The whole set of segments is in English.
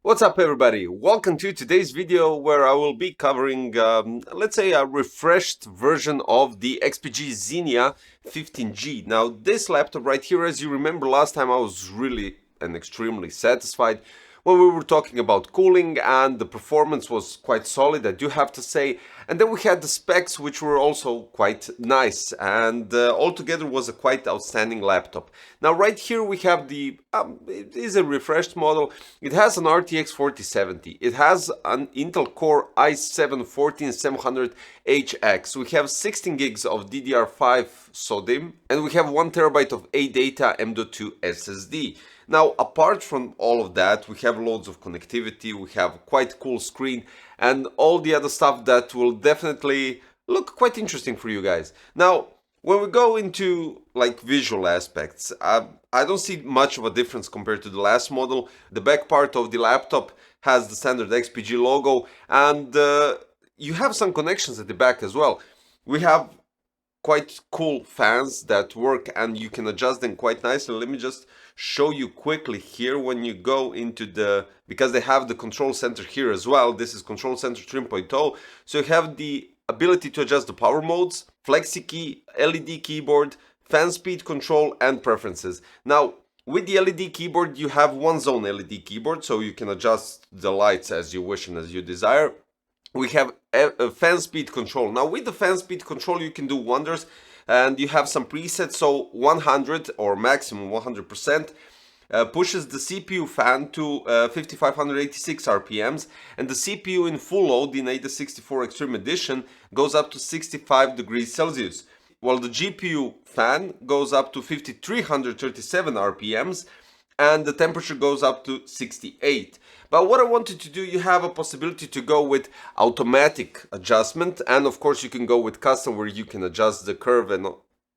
What's up everybody? Welcome to today's video where I will be covering, let's say, a refreshed version of the XPG XENIA 15G. Now this laptop right here, as you remember last time, I was really and extremely satisfied when we were talking about cooling, and the performance was quite solid, I do have to say. And then we had the specs, which were also quite nice, and altogether was a quite outstanding laptop. Now right here we have the, it is a refreshed model. It has an RTX 4070, it has an Intel Core i7-14700HX, we have 16 gigs of DDR5 SODIMM, and we have 1 terabyte of ADATA M.2 SSD. Now, apart from all of that, we have loads of connectivity, we have quite cool screen, and all the other stuff that will definitely look quite interesting for you guys. Now, when we go into like visual aspects, I don't see much of a difference compared to the last model. The back part of the laptop has the standard XPG logo, and you have some connections at the back as well. We have quite cool fans that work and you can adjust them quite nicely. Let me just show you quickly here. When you go into the, because they have the control center here as well, this is control center 3.0, so you have the ability to adjust the power modes, flexi key, LED keyboard, fan speed control, and preferences. Now with the LED keyboard you have one zone LED keyboard, so you can adjust the lights as you wish and as you desire. We have a fan speed control. Now with the fan speed control you can do wonders, and you have some presets. So 100 or maximum 100% pushes the CPU fan to 5586 RPMs, and the CPU in full load in ADA 64 Extreme Edition goes up to 65 degrees Celsius, while the GPU fan goes up to 5337 RPMs, and the temperature goes up to 68. But what I wanted to do, you have a possibility to go with automatic adjustment, and of course you can go with custom where you can adjust the curve and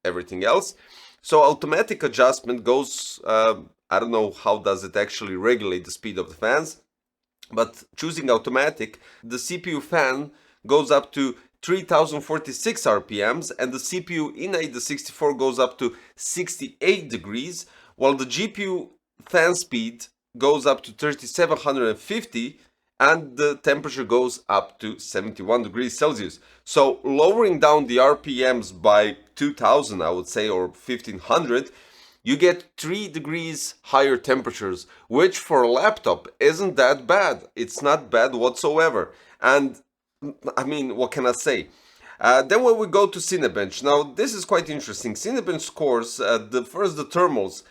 everything else. So automatic adjustment goes, I don't know how does it actually regulate the speed of the fans, but choosing automatic, the CPU fan goes up to 3046 RPMs, and the CPU in ADA 64 goes up to 68 degrees, while the GPU fan speed goes up to 3750 and the temperature goes up to 71 degrees Celsius. So lowering down the RPMs by 2000, I would say, or 1500, you get 3 degrees higher temperatures, which for a laptop isn't that bad. It's not bad whatsoever. And I mean, what can I say? Then when we go to Cinebench, now this is quite interesting. Cinebench scores the thermals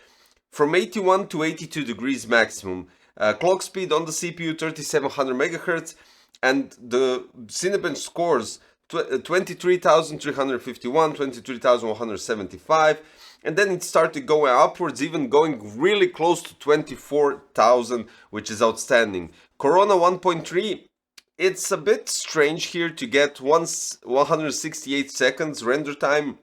from 81 to 82 degrees maximum, clock speed on the CPU 3700 megahertz, and the Cinebench scores 23,351, 23,175, and then it started going upwards, even going really close to 24,000, which is outstanding. Corona 1.3, it's a bit strange here to get 168 seconds render time,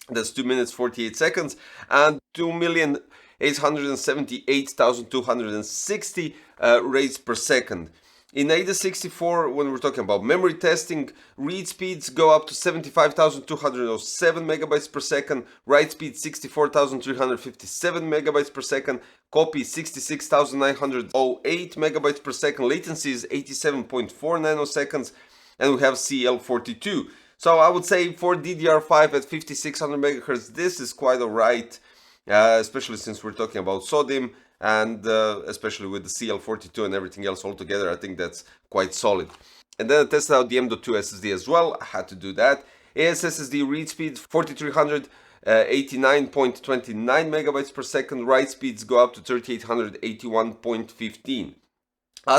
that's 2 minutes 48 seconds, and 2,878,260 rates per second. In ADA 64, when we're talking about memory testing, read speeds go up to 75,207 megabytes per second, write speed 64,357 megabytes per second, copy 66,908 megabytes per second, latency is 87.4 nanoseconds, and we have CL42. So I would say for DDR5 at 5600 megahertz, this is quite alright, especially since we're talking about SODIMM, and especially with the CL42 and everything else all together, I think that's quite solid. And then I tested out the M.2 SSD as well. I had to do that. ASSD read speed 4300, 89.29 megabytes per second. Write speeds go up to 3881.15.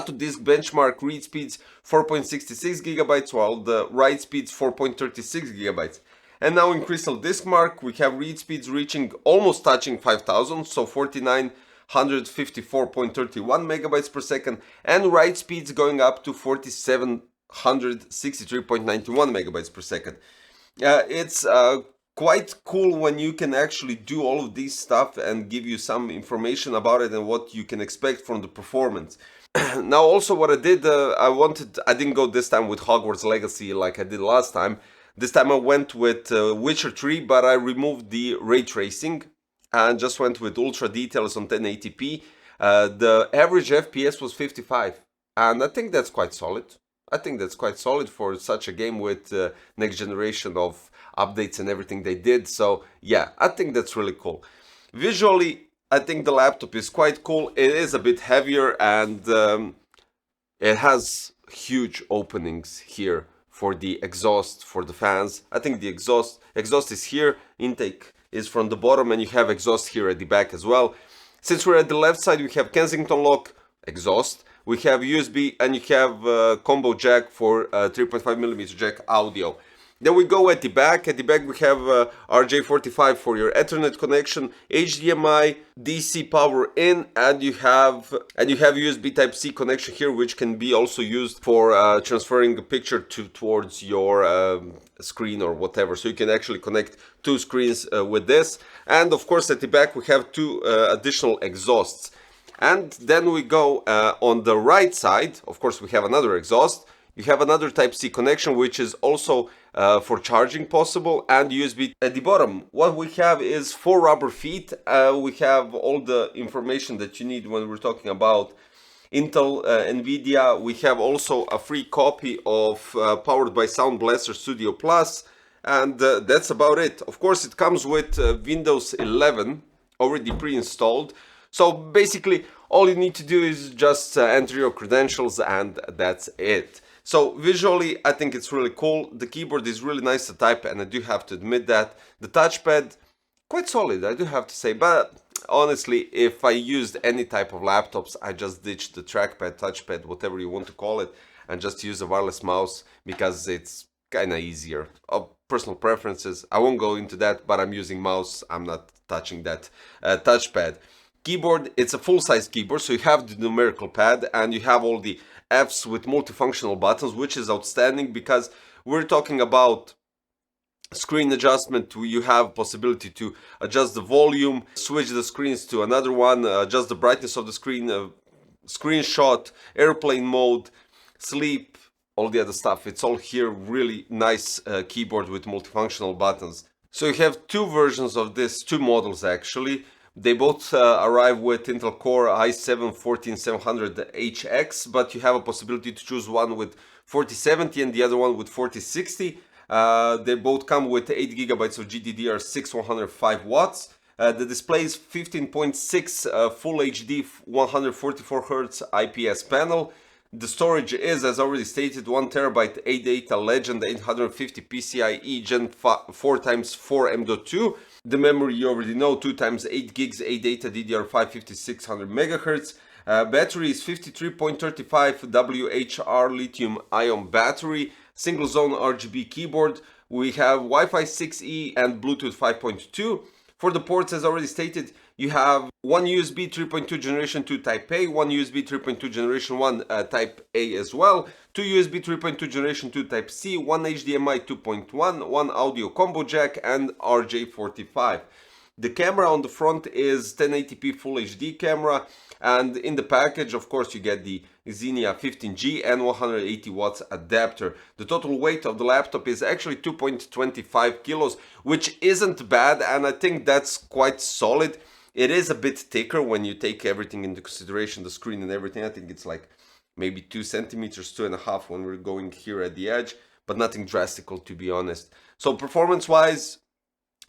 To disk benchmark read speeds 4.66 gigabytes, while the write speeds 4.36 gigabytes. And now in Crystal Disk Mark, we have read speeds reaching almost touching 5000, so 4954.31 megabytes per second, and write speeds going up to 4763.91 megabytes per second. It's quite cool when you can actually do all of this stuff and give you some information about it and what you can expect from the performance. Now also what I did, I didn't go this time with Hogwarts Legacy like I did last time. This time I went with Witcher 3, but I removed the ray tracing and just went with ultra details on 1080p. The average FPS was 55, and I think that's quite solid. I think that's quite solid for such a game with next generation of updates and everything they did. So yeah, I think that's really cool. Visually, I think the laptop is quite cool. It is a bit heavier, and it has huge openings here for the exhaust, for the fans. I think the exhaust is here, intake is from the bottom, and you have exhaust here at the back as well. Since we're at the left side, we have Kensington lock, exhaust. We have USB, and you have combo jack for 3.5mm jack audio. Then we go at the back. At the back we have RJ45 for your Ethernet connection, HDMI, DC power in, and you have USB Type-C connection here, which can be also used for transferring a picture towards your screen or whatever. So you can actually connect two screens with this. And of course at the back we have two additional exhausts. And then we go on the right side. Of course we have another exhaust. You have another Type-C connection, which is also for charging possible, and USB at the bottom. What we have is 4 rubber feet. We have all the information that you need when we're talking about Intel, NVIDIA. We have also a free copy of Powered by Sound Blaster Studio Plus, and that's about it. Of course, it comes with Windows 11 already pre-installed. So basically, all you need to do is just enter your credentials, and that's it. So visually, I think it's really cool. The keyboard is really nice to type, and I do have to admit that. The touchpad, quite solid, I do have to say. But honestly, if I used any type of laptops, I just ditched the trackpad, touchpad, whatever you want to call it, and just use a wireless mouse because it's kind of easier. Personal preferences, I won't go into that, but I'm using mouse. I'm not touching that touchpad. Keyboard, it's a full-size keyboard, so you have the numerical pad and you have all the Fs with multifunctional buttons, which is outstanding because we're talking about screen adjustment. You have possibility to adjust the volume, switch the screens to another one, adjust the brightness of the screen, screenshot, airplane mode, sleep, all the other stuff. It's all here. Really nice keyboard with multifunctional buttons. So you have two versions of this, two models actually. They both arrive with Intel Core i7-14700HX, but you have a possibility to choose one with 4070 and the other one with 4060. They both come with 8 GB of GDDR6 105 watts. The display is 15.6 Full HD 144Hz IPS panel. The storage is, as already stated, 1TB ADATA Legend 850 PCIe Gen 4x4 M.2. The memory you already know, 2x8 gigs ADATA DDR5 5600 MHz. Battery is 53.35 WHR lithium ion battery. Single zone RGB keyboard. We have Wi-Fi 6E and Bluetooth 5.2. For the ports, as already stated, you have one USB 3.2 generation 2 Type A, one USB 3.2 generation 1 Type A as well, two USB 3.2 generation 2 Type C, one HDMI 2.1, one audio combo jack, and RJ45. The camera on the front is 1080p Full HD camera, and in the package, of course, you get the Xenia 15G and 180 watts adapter. The total weight of the laptop is actually 2.25 kilos, which isn't bad, and I think that's quite solid. It is a bit thicker when you take everything into consideration, the screen and everything. I think it's like maybe 2 centimeters, 2.5 when we're going here at the edge, but nothing drastical, to be honest. So performance-wise,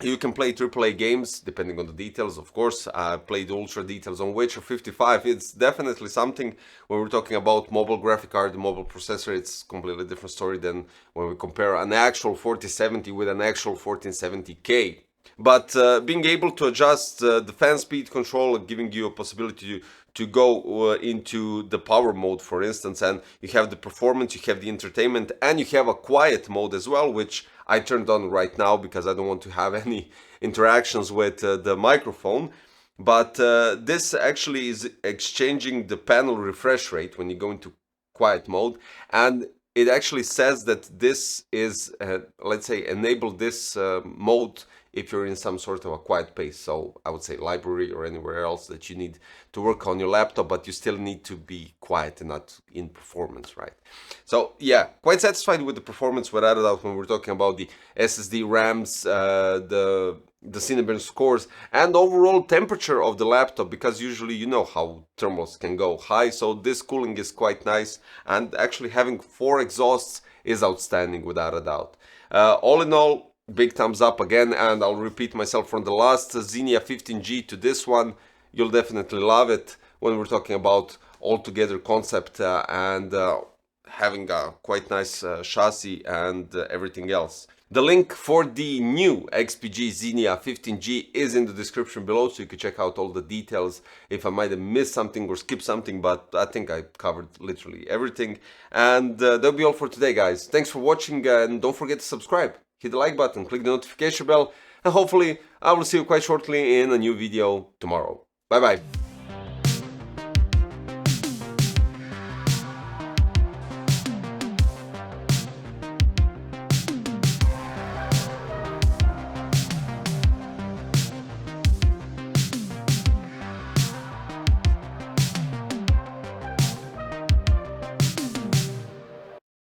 you can play AAA games, depending on the details, of course. I played ultra details on Witcher 55. It's definitely something when we're talking about mobile graphic card, the mobile processor. It's a completely different story than when we compare an actual 4070 with an actual 1470K. But being able to adjust the fan speed control, giving you a possibility to go into the power mode, for instance, and you have the performance, you have the entertainment, and you have a quiet mode as well, which I turned on right now because I don't want to have any interactions with the microphone. But this actually is exchanging the panel refresh rate when you go into quiet mode, and it actually says that this is, let's say, enable this mode if you're in some sort of a quiet place. So I would say library or anywhere else that you need to work on your laptop, but you still need to be quiet and not in performance, right? So yeah, quite satisfied with the performance without a doubt when we're talking about the SSD RAMs, the the Cinebench scores, and overall temperature of the laptop, because usually you know how thermals can go high, so this cooling is quite nice, and actually having 4 exhausts is outstanding without a doubt. All in all, big thumbs up again, and I'll repeat myself from the last Xenia 15G to this one. You'll definitely love it when we're talking about altogether concept and having a quite nice chassis and everything else. The link for the new XPG Xenia 15G is in the description below, so you can check out all the details if I might have missed something or skipped something, but I think I covered literally everything. And that'll be all for today, guys. Thanks for watching, and don't forget to subscribe. Hit the like button, click the notification bell, and hopefully I will see you quite shortly in a new video tomorrow. Bye bye.